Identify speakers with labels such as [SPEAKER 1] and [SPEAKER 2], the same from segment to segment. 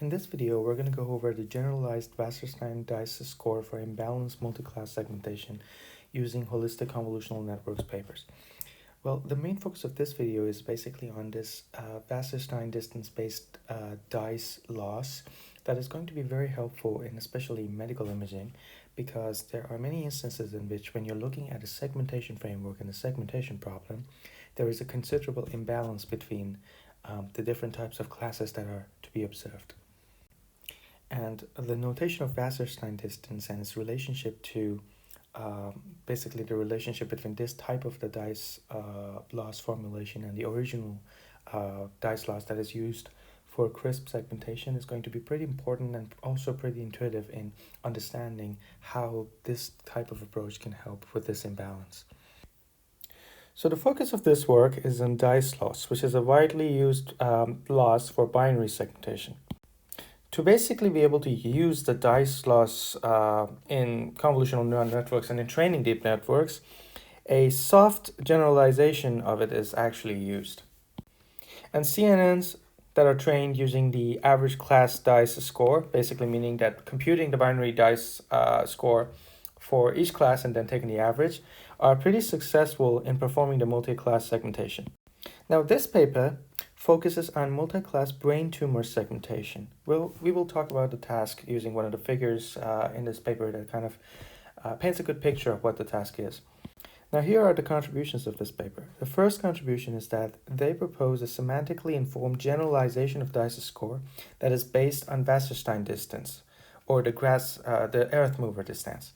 [SPEAKER 1] In this video, we're going to go over the generalized Wasserstein dice score for imbalanced multiclass segmentation using holistic convolutional networks papers. Well, the main focus of this video is basically on this Wasserstein distance-based dice loss that is going to be very helpful in especially medical imaging, because there are many instances in which when you're looking at a segmentation framework and a segmentation problem, there is a considerable imbalance between the different types of classes that are to be observed. And the notation of Wasserstein distance and its relationship to basically the relationship between this type of the dice loss formulation and the original dice loss that is used for crisp segmentation is going to be pretty important and also pretty intuitive in understanding how this type of approach can help with this imbalance. So the focus of this work is on dice loss, which is a widely used loss for binary segmentation. To basically be able to use the dice loss in convolutional neural networks and in training deep networks, a soft generalization of it is actually used. And CNNs that are trained using the average class dice score, basically meaning that computing the binary dice score for each class and then taking the average, are pretty successful in performing the multi-class segmentation. Now, this paper focuses on multi-class brain tumor segmentation. We will talk about the task using one of the figures in this paper that kind of paints a good picture of what the task is. Now, here are the contributions of this paper. The first contribution is that they propose a semantically informed generalization of dice score that is based on Wasserstein distance, or the earth mover distance,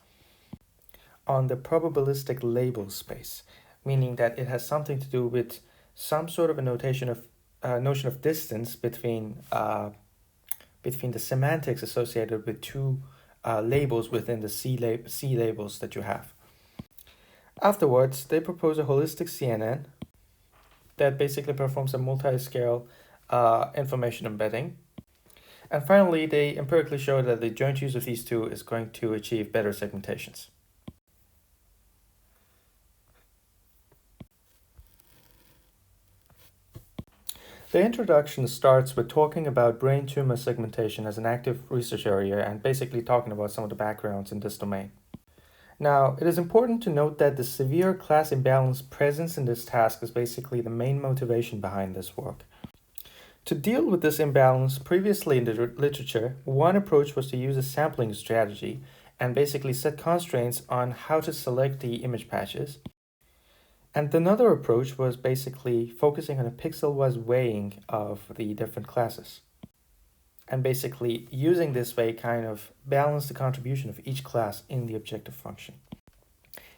[SPEAKER 1] on the probabilistic label space, meaning that it has something to do with some sort of a notion of distance between the semantics associated with two labels within the C labels that you have. Afterwards, they propose a holistic CNN that basically performs a multi-scale information embedding. And finally, they empirically show that the joint use of these two is going to achieve better segmentations. The introduction starts with talking about brain tumor segmentation as an active research area and basically talking about some of the backgrounds in this domain. Now, it is important to note that the severe class imbalance presence in this task is basically the main motivation behind this work. To deal with this imbalance, previously in the literature, one approach was to use a sampling strategy and basically set constraints on how to select the image patches. And another approach was basically focusing on a pixel-wise weighing of the different classes. And basically using this way kind of balance the contribution of each class in the objective function.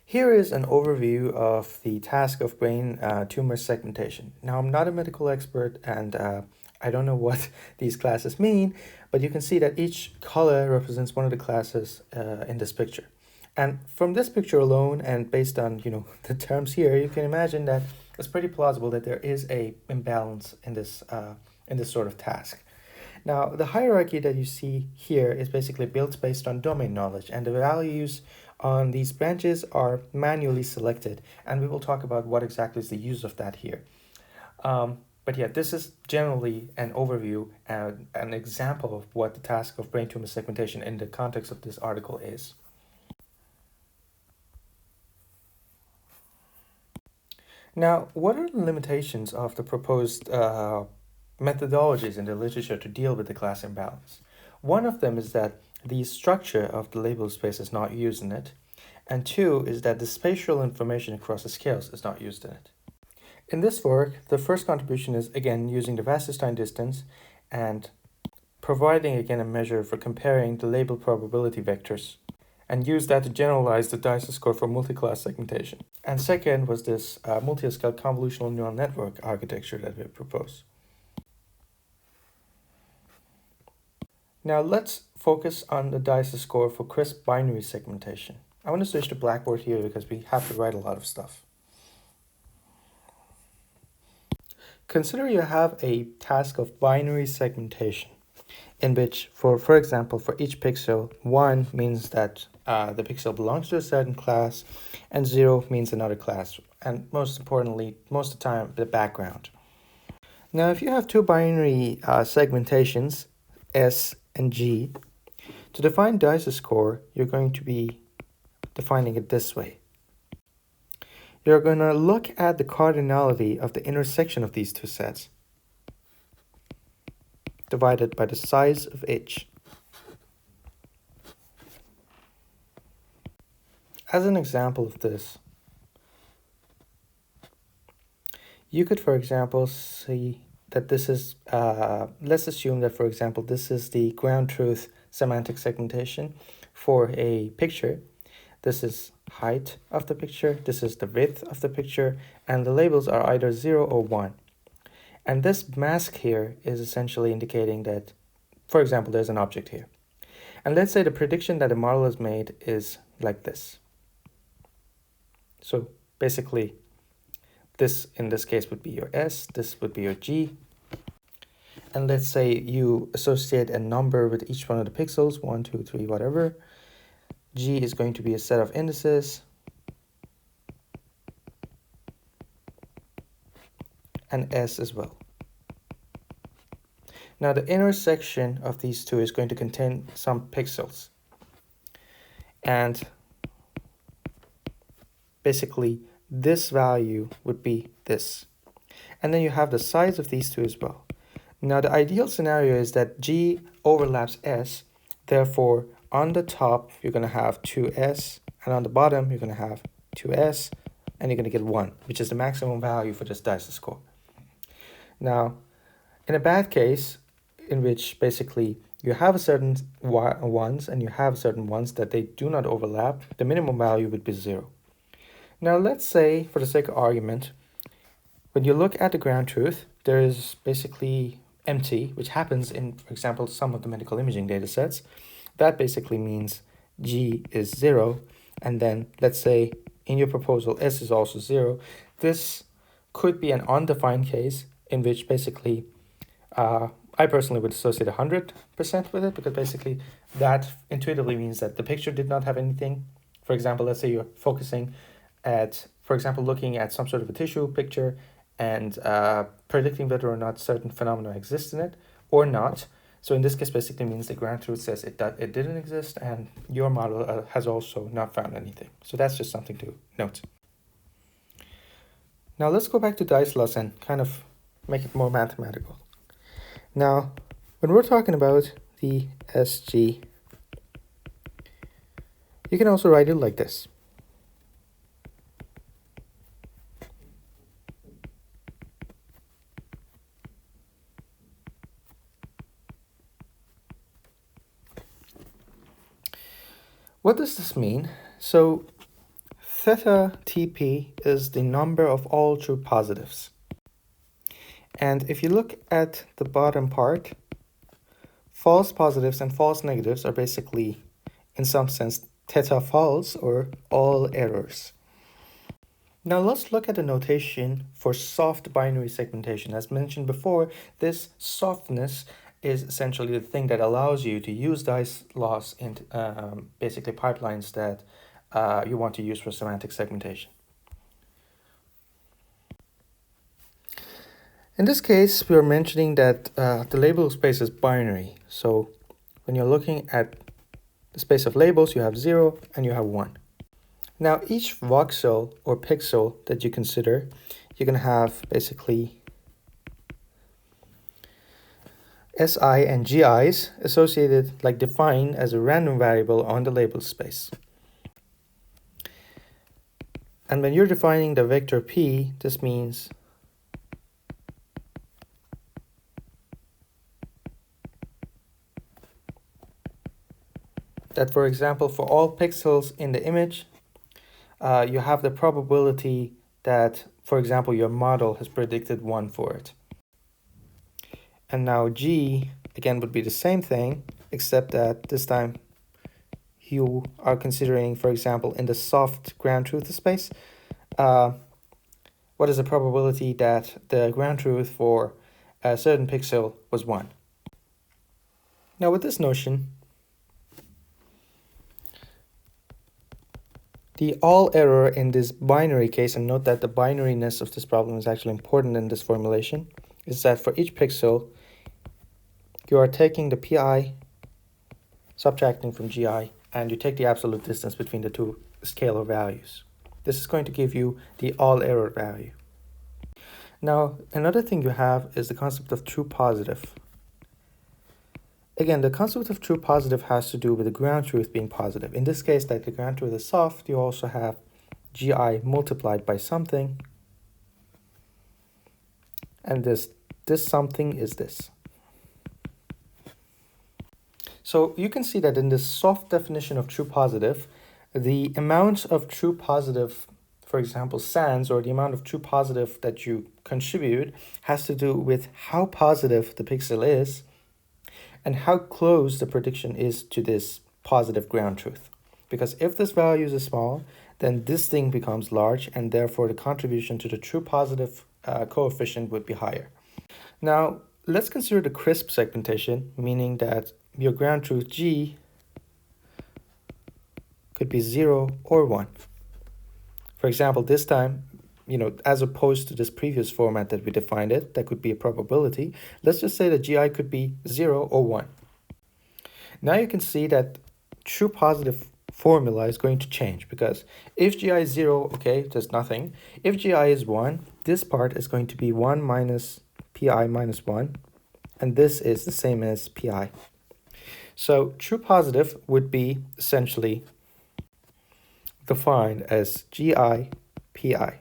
[SPEAKER 1] Here is an overview of the task of brain tumor segmentation. Now, I'm not a medical expert and I don't know what these classes mean, but you can see that each color represents one of the classes in this picture. And from this picture alone, and based on the terms here, you can imagine that it's pretty plausible that there is a imbalance in this sort of task. Now, the hierarchy that you see here is basically built based on domain knowledge, and the values on these branches are manually selected, and we will talk about what exactly is the use of that here. But yeah, this is generally an overview and an example of what the task of brain tumor segmentation in the context of this article is. Now, what are the limitations of the proposed methodologies in the literature to deal with the class imbalance? One of them is that the structure of the label space is not used in it, and two is that the spatial information across the scales is not used in it. In this work, the first contribution is again using the Wasserstein distance and providing again a measure for comparing the label probability vectors, and use that to generalize the dice score for multi-class segmentation. And second was this multi-scale convolutional neural network architecture that we propose. Now let's focus on the dice score for crisp binary segmentation. I want to switch to Blackboard here because we have to write a lot of stuff. Consider you have a task of binary segmentation, in which, for example, for each pixel, 1 means that the pixel belongs to a certain class, and 0 means another class, and most importantly, most of the time, the background. Now, if you have two binary segmentations, S, and G. To define dice score, you're going to be defining it this way. You're going to look at the cardinality of the intersection of these two sets, divided by the size of each. As an example of this, you could, for example, see that this is, let's assume that, for example, this is the ground truth semantic segmentation for a picture. This is height of the picture, this is the width of the picture, and the labels are either 0 or 1. And this mask here is essentially indicating that, for example, there's an object here. And let's say the prediction that the model has made is like this. So basically, this in this case would be your S, this would be your G. And let's say you associate a number with each one of the pixels, 1, 2, 3, whatever. G is going to be a set of indices. And S as well. Now the intersection of these two is going to contain some pixels. And basically this value would be this. And then you have the size of these two as well. Now the ideal scenario is that G overlaps S, therefore on the top you're going to have 2S, and on the bottom you're going to have 2S, and you're going to get 1, which is the maximum value for this dice score. Now, in a bad case, in which basically you have a certain ones and you have certain ones that they do not overlap, the minimum value would be 0. Now let's say, for the sake of argument, when you look at the ground truth, there is basically empty, which happens in, for example, some of the medical imaging data sets. That basically means G is 0, and then let's say in your proposal S is also 0. This could be an undefined case in which basically I personally would associate 100% with it, because basically that intuitively means that the picture did not have anything. For example, let's say you're focusing at, for example, looking at some sort of a tissue picture and predicting whether or not certain phenomena exist in it or not. So in this case, basically means the ground truth says it didn't exist, and your model has also not found anything. So that's just something to note. Now let's go back to dice loss and kind of make it more mathematical. Now, when we're talking about the SG, you can also write it like this. What does this mean? So theta TP is the number of all true positives. And if you look at the bottom part, false positives and false negatives are basically, in some sense, theta false, or all errors. Now let's look at the notation for soft binary segmentation. As mentioned before, this softness is essentially the thing that allows you to use dice loss in basically pipelines that you want to use for semantic segmentation. In this case, we are mentioning that the label space is binary. So when you're looking at the space of labels, you have 0 and you have 1. Now each voxel or pixel that you consider, you're going to have basically SI and GIs associated, like defined as a random variable on the label space. And when you're defining the vector P, this means that, for example, for all pixels in the image, you have the probability that, for example, your model has predicted 1 for it. And now G, again, would be the same thing, except that this time you are considering, for example, in the soft ground truth space, what is the probability that the ground truth for a certain pixel was 1. Now with this notion, the all error in this binary case, and note that the binariness of this problem is actually important in this formulation, is that for each pixel, you are taking the pi, subtracting from gi, and you take the absolute distance between the two scalar values. This is going to give you the all error value. Now, another thing you have is the concept of true positive. Again, the concept of true positive has to do with the ground truth being positive. In this case, that the ground truth is soft, you also have gi multiplied by something, and this something is this. So you can see that in this soft definition of true positive, the amount of true positive, for example, sands, or the amount of true positive that you contribute, has to do with how positive the pixel is and how close the prediction is to this positive ground truth. Because if this value is small, then this thing becomes large, and therefore the contribution to the true positive coefficient would be higher. Now, let's consider the crisp segmentation, meaning that your ground truth G could be 0 or 1. For example, this time, as opposed to this previous format that we defined it, that could be a probability. Let's just say that GI could be 0 or 1. Now you can see that true positive formula is going to change, because if GI is 0, okay, there's nothing. If GI is 1, this part is going to be 1 minus pi minus 1, and this is the same as pi. So true positive would be essentially defined as GI pi.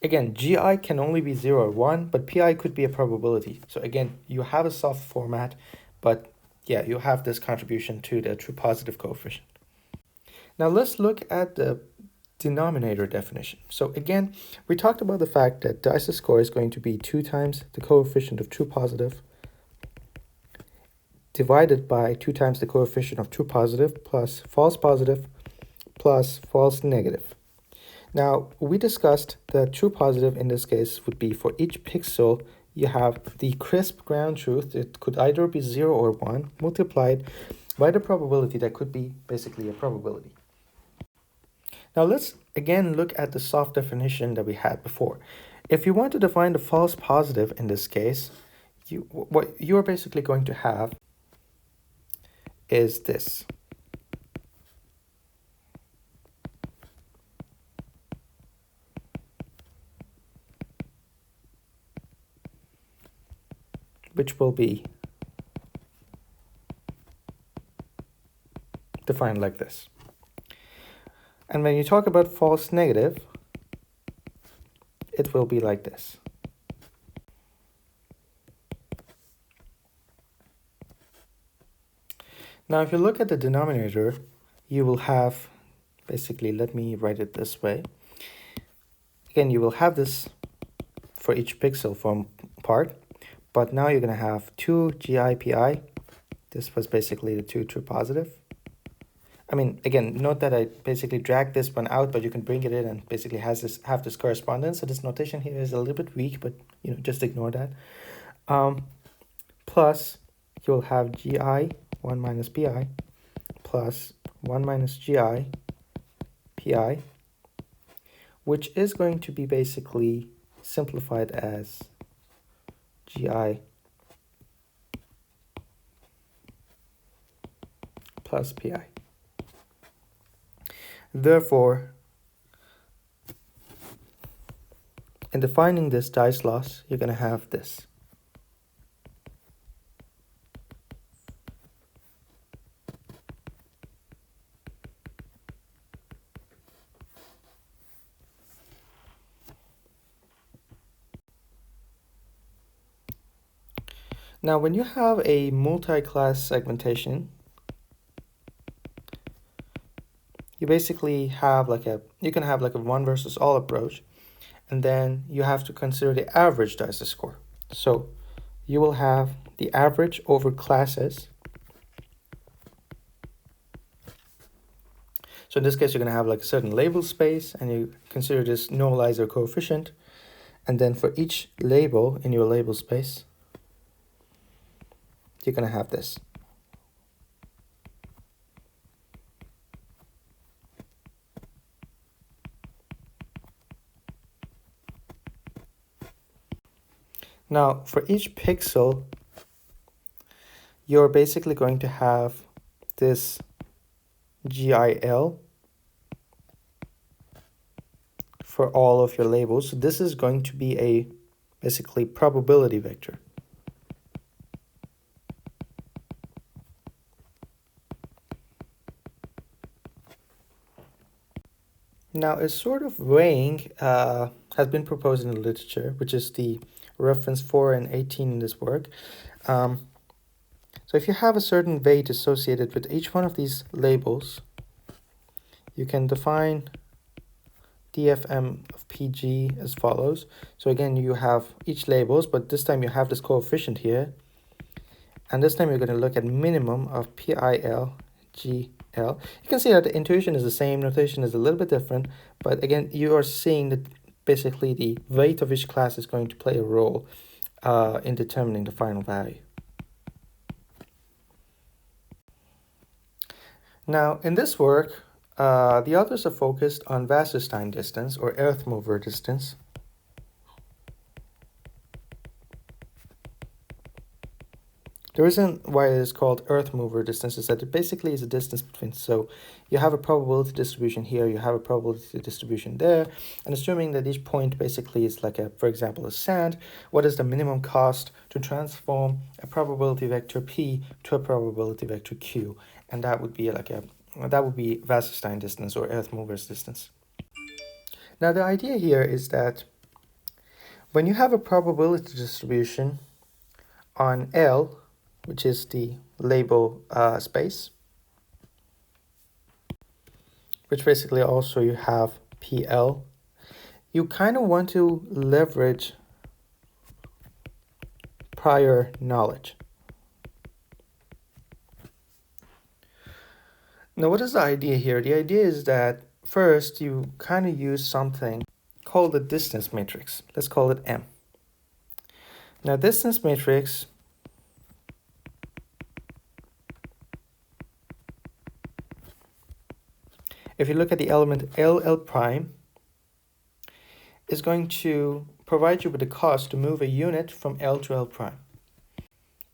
[SPEAKER 1] Again, GI can only be 0 or 1, but pi could be a probability. So again, you have a soft format, but yeah, you have this contribution to the true positive coefficient. Now let's look at the denominator definition. So again, we talked about the fact that dice score is going to be 2 times the coefficient of true positive divided by 2 times the coefficient of true positive plus false negative. Now, we discussed that true positive in this case would be for each pixel you have the crisp ground truth. It could either be 0 or 1 multiplied by the probability that could be basically a probability. Now let's again look at the soft definition that we had before. If you want to define the false positive in this case, what you're basically going to have is this. Which will be defined like this. And when you talk about false negative, it will be like this. Now, if you look at the denominator, you will have, basically, let me write it this way. Again, you will have this for each pixel from part, but now you're going to have 2 GIPI. This was basically the 2 true positive. I mean, again, note that I basically dragged this one out, but you can bring it in and basically have this correspondence. So this notation here is a little bit weak, but just ignore that. Plus, you'll have GI 1 minus pi plus 1 minus GI pi, which is going to be basically simplified as GI plus pi. Therefore, in defining this dice loss, you're going to have this. Now, when you have a multi-class segmentation, you basically have you can have like a 1 versus all approach, and then you have to consider the average dice score. So you will have the average over classes. So in this case, you're going to have like a certain label space, and you consider this normalizer coefficient. And then for each label in your label space, you're going to have this. Now, for each pixel you're basically going to have this GIL for all of your labels. So this is going to be a basically probability vector. Now, a sort of weighing has been proposed in the literature, which is the reference 4 and 18 in this work. So if you have a certain weight associated with each one of these labels, you can define DFM of PG as follows. So again, you have each labels, but this time you have this coefficient here. And this time you're going to look at minimum of PIL, GL. You can see that the intuition is the same, notation is a little bit different, but again, you are seeing that basically the weight of each class is going to play a role in determining the final value. Now, in this work, the authors are focused on Wasserstein distance or earth mover distance. The reason why it is called earth mover distance is that it basically is a distance between, so you have a probability distribution here, you have a probability distribution there, and assuming that each point basically is like for example, a sand, what is the minimum cost to transform a probability vector P to a probability vector Q? And that would be Wasserstein distance or earth mover's distance. Now the idea here is that when you have a probability distribution on L, which is the label space, which basically also you have PL, you kind of want to leverage prior knowledge. Now, what is the idea here? The idea is that first you kind of use something called a distance matrix. Let's call it M. Now, distance matrix if you look at the element L prime, is going to provide you with the cost to move a unit from L to L prime.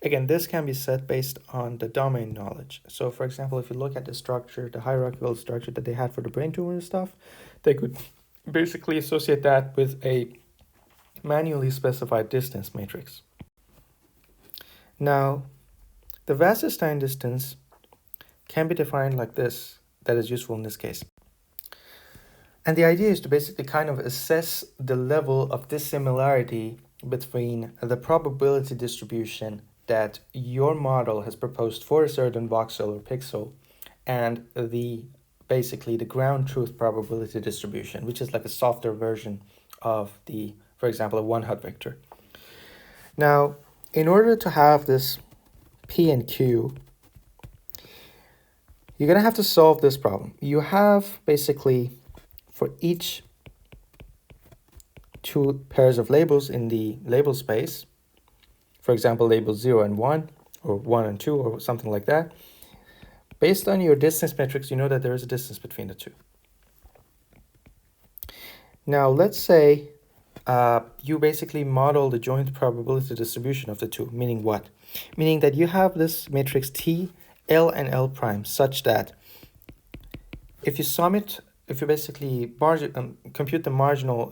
[SPEAKER 1] Again, this can be set based on the domain knowledge. So for example, if you look at the structure, the hierarchical structure that they had for the brain tumor and stuff, they could basically associate that with a manually specified distance matrix. Now, the Wasserstein distance can be defined like this. That is useful in this case. And the idea is to basically kind of assess the level of dissimilarity between the probability distribution that your model has proposed for a certain voxel or pixel and basically the ground truth probability distribution, which is like a softer version of for example, a one-hot vector. Now, in order to have this P and Q, you're going to have to solve this problem. You have basically for each two pairs of labels in the label space, for example, labels 0 and 1, or 1 and 2, or something like that, based on your distance matrix, you know that there is a distance between the two. Now, let's say you basically model the joint probability distribution of the two, meaning what? Meaning that you have this matrix T, L and L prime such that if you sum it, if you basically compute the marginal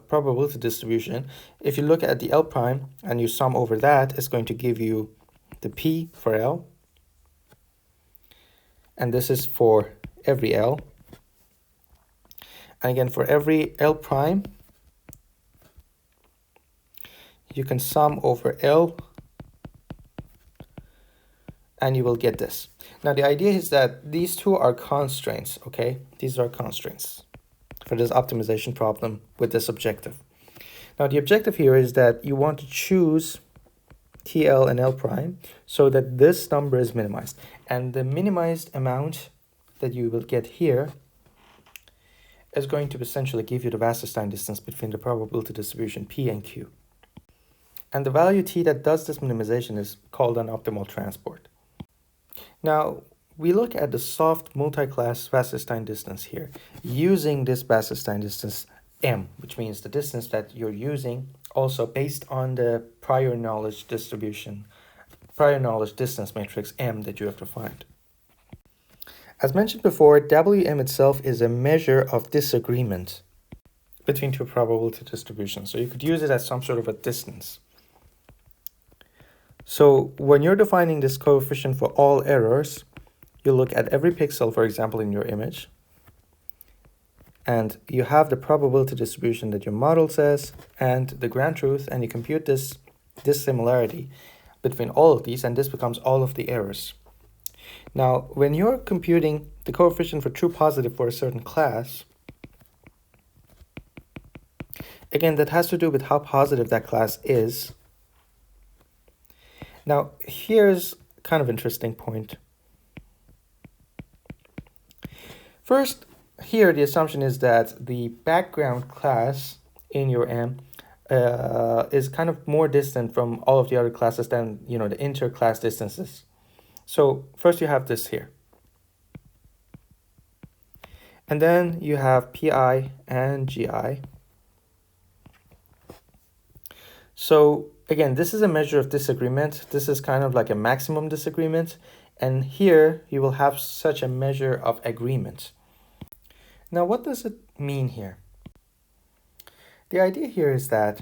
[SPEAKER 1] probability distribution, if you look at the L prime and you sum over that, it's going to give you the P for L. And this is for every L. And again, for every L prime, you can sum over L and you will get this. Now, the idea is that these two are constraints, okay? These are constraints for this optimization problem with this objective. Now, the objective here is that you want to choose TL and L prime so that this number is minimized. And the minimized amount that you will get here is going to essentially give you the Wasserstein distance between the probability distribution P and Q. And the value T that does this minimization is called an optimal transport. Now, we look at the soft multi-class Wasserstein distance here, using this Wasserstein distance M, which means the distance that you're using also based on the prior knowledge distribution prior knowledge distance matrix M that you have defined. As mentioned before, Wm itself is a measure of disagreement between two probability distributions. So you could use it as some sort of a distance. So when you're defining this coefficient for all errors, you look at every pixel, for example, in your image, and you have the probability distribution that your model says and the ground truth, and you compute this similarity between all of these, and this becomes all of the errors. Now, when you're computing the coefficient for true positive for a certain class, again, that has to do with how positive that class is. Now, here's kind of interesting point. First, here the assumption is that the background class in your M is kind of more distant from all of the other classes than, you know, the inter-class distances. So first you have this here. And then you have Pi and Gi. So again, this is a measure of disagreement. This is kind of like a maximum disagreement. And here you will have such a measure of agreement. Now, what does it mean here? The idea here is that,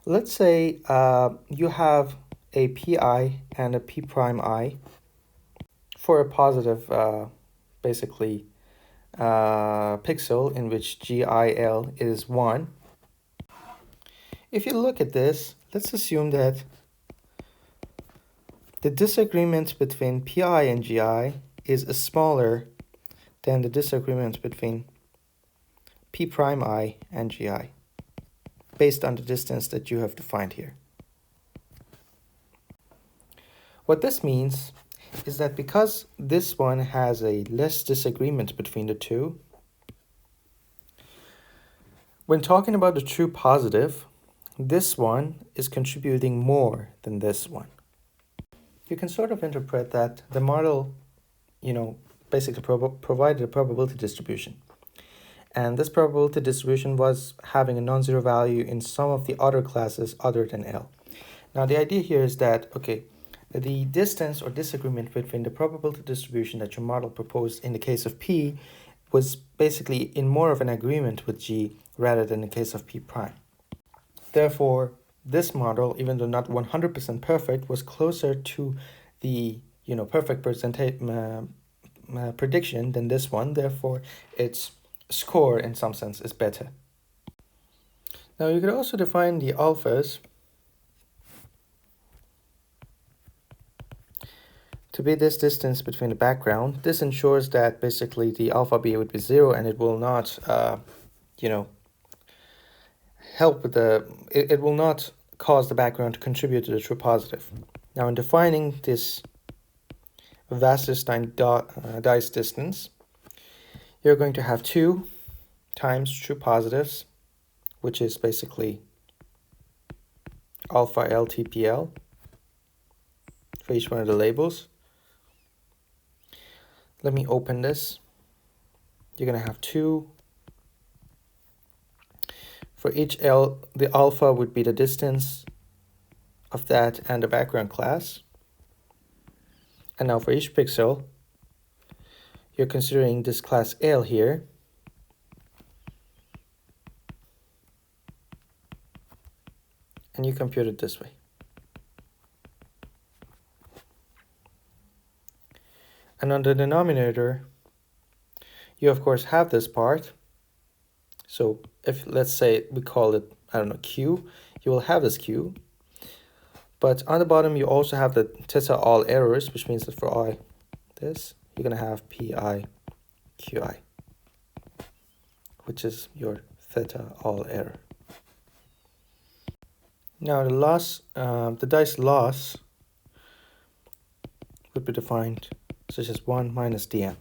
[SPEAKER 1] let's say you have a Pi and a P prime I for a positive, basically, pixel in which GIL is 1. If you look at this, let's assume that the disagreement between Pi and Gi is smaller than the disagreement between P prime I and Gi, based on the distance that you have defined here. What this means is that because this one has a less disagreement between the two, when talking about the true positive, this one is contributing more than this one. You can sort of interpret that the model, you know, basically provided a probability distribution. And this probability distribution was having a non-zero value in some of the other classes other than L. Now the idea here is that, okay, the distance or disagreement between the probability distribution that your model proposed in the case of P was basically in more of an agreement with G rather than the case of P prime. Therefore, this model, even though not 100% perfect, was closer to the, you know, perfect prediction than this one. Therefore, its score in some sense is better. Now you could also define the alphas to be this distance between the background. This ensures that basically the alpha B would be 0 and it will not, you know, help with the, it will not cause the background to contribute to the true positive. Now in defining this Wasserstein dice distance, you're going to have 2 times true positives, which is basically alpha LTPL for each one of the labels. Let me open this. You're going to have 2. For each L, the alpha would be the distance of that and the background class. And now for each pixel, you're considering this class L here. And you compute it this way. And on the denominator, you of course have this part. So if, let's say, we call it, I don't know, Q, you will have this Q. But on the bottom, you also have the theta all errors, which means that for I, this, you're going to have Pi Qi, which is your theta all error. Now the loss, the dice loss would be defined such as 1 minus dm.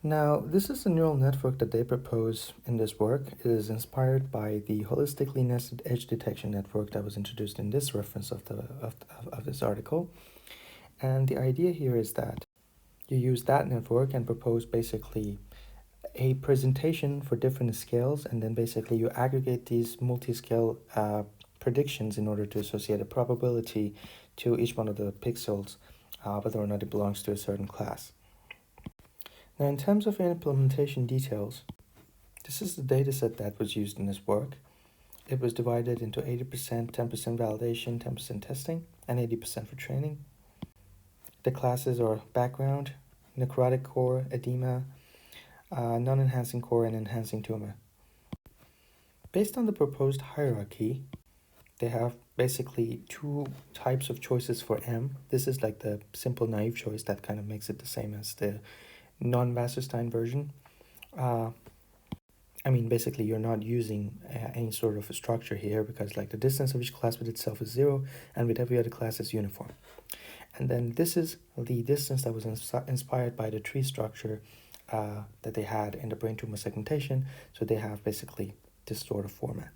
[SPEAKER 1] Now, this is the neural network that they propose in this work. It is inspired by the holistically nested edge detection network that was introduced in this reference of this article. And the idea here is that You use that network and propose basically a presentation for different scales, and then basically you aggregate these multi-scale predictions in order to associate a probability to each one of the pixels, whether or not it belongs to a certain class. Now, in terms of implementation details, this is the dataset that was used in this work. It was divided into 80%, 10% validation, 10% testing, and 80% for training. The classes are background, necrotic core, edema, non-enhancing core, and enhancing tumor. Based on the proposed hierarchy, they have basically two types of choices for M. This is like the simple naive choice that kind of makes it the same as the non-Wasserstein version. Basically you're not using any sort of a structure here, because like the distance of each class with itself is 0, and with every other class is uniform. And then this is the distance that was inspired by the tree structure that they had in the brain tumor segmentation. So they have basically this sort of format,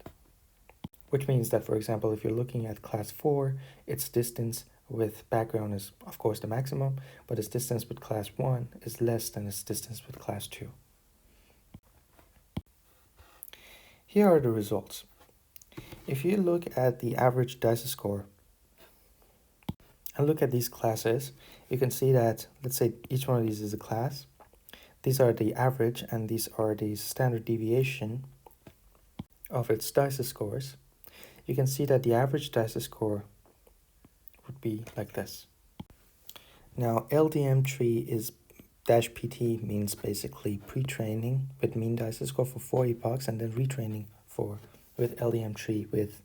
[SPEAKER 1] which means that, for example, if you're looking at class 4, its distance with background is of course the maximum, but its distance with class 1 is less than its distance with class 2. Here are the results. If you look at the average DICE score and look at these classes, you can see that, let's say each one of these is a class. These are the average, and these are the standard deviation of its DICE scores. You can see that the average DICE score would be like this. Now, LDM tree is -PT, means basically pre-training with mean DICE score for 4 epochs, and then retraining with LDM tree with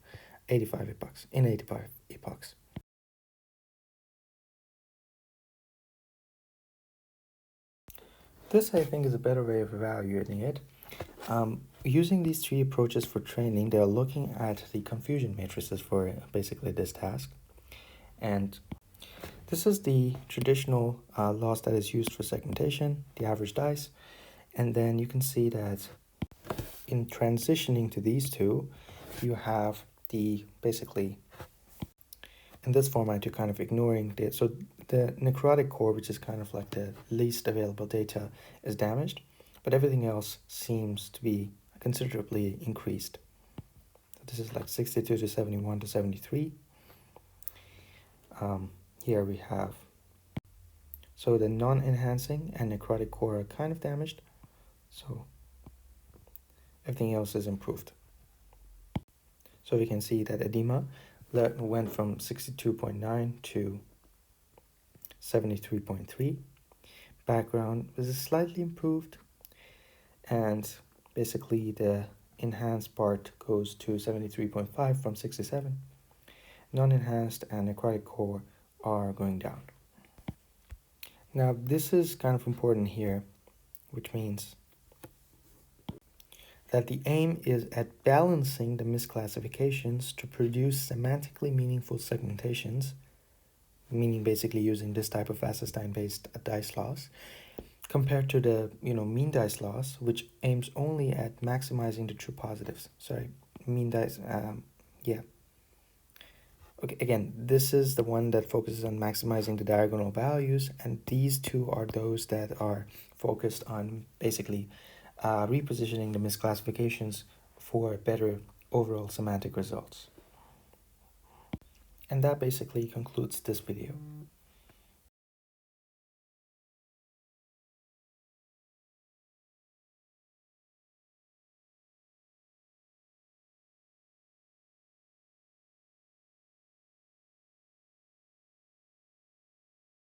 [SPEAKER 1] 85 epochs, in 85 epochs. This, I think, is a better way of evaluating it. Using these 3 approaches for training, they are looking at the confusion matrices for basically this task. And this is the traditional loss that is used for segmentation, the average DICE. And then you can see that in transitioning to these two, you have the basically in this format you're kind of ignoring the, so the necrotic core, which is kind of like the least available data, is damaged, but everything else seems to be considerably increased. So this is like 62 to 71 to 73. Here we have, so the non-enhancing and necrotic core are kind of damaged, so everything else is improved. So we can see that edema went from 62.9 to 73.3. Background was slightly improved, and basically the enhanced part goes to 73.5 from 67. Non-enhanced and necrotic core are going down. Now this is kind of important here, which means that the aim is at balancing the misclassifications to produce semantically meaningful segmentations, meaning basically using this type of Wasserstein-based DICE loss, compared to the mean DICE loss, which aims only at maximizing the true positives. Sorry, mean DICE, Okay, again, this is the one that focuses on maximizing the diagonal values, and these two are those that are focused on basically repositioning the misclassifications for better overall semantic results. And that basically concludes this video.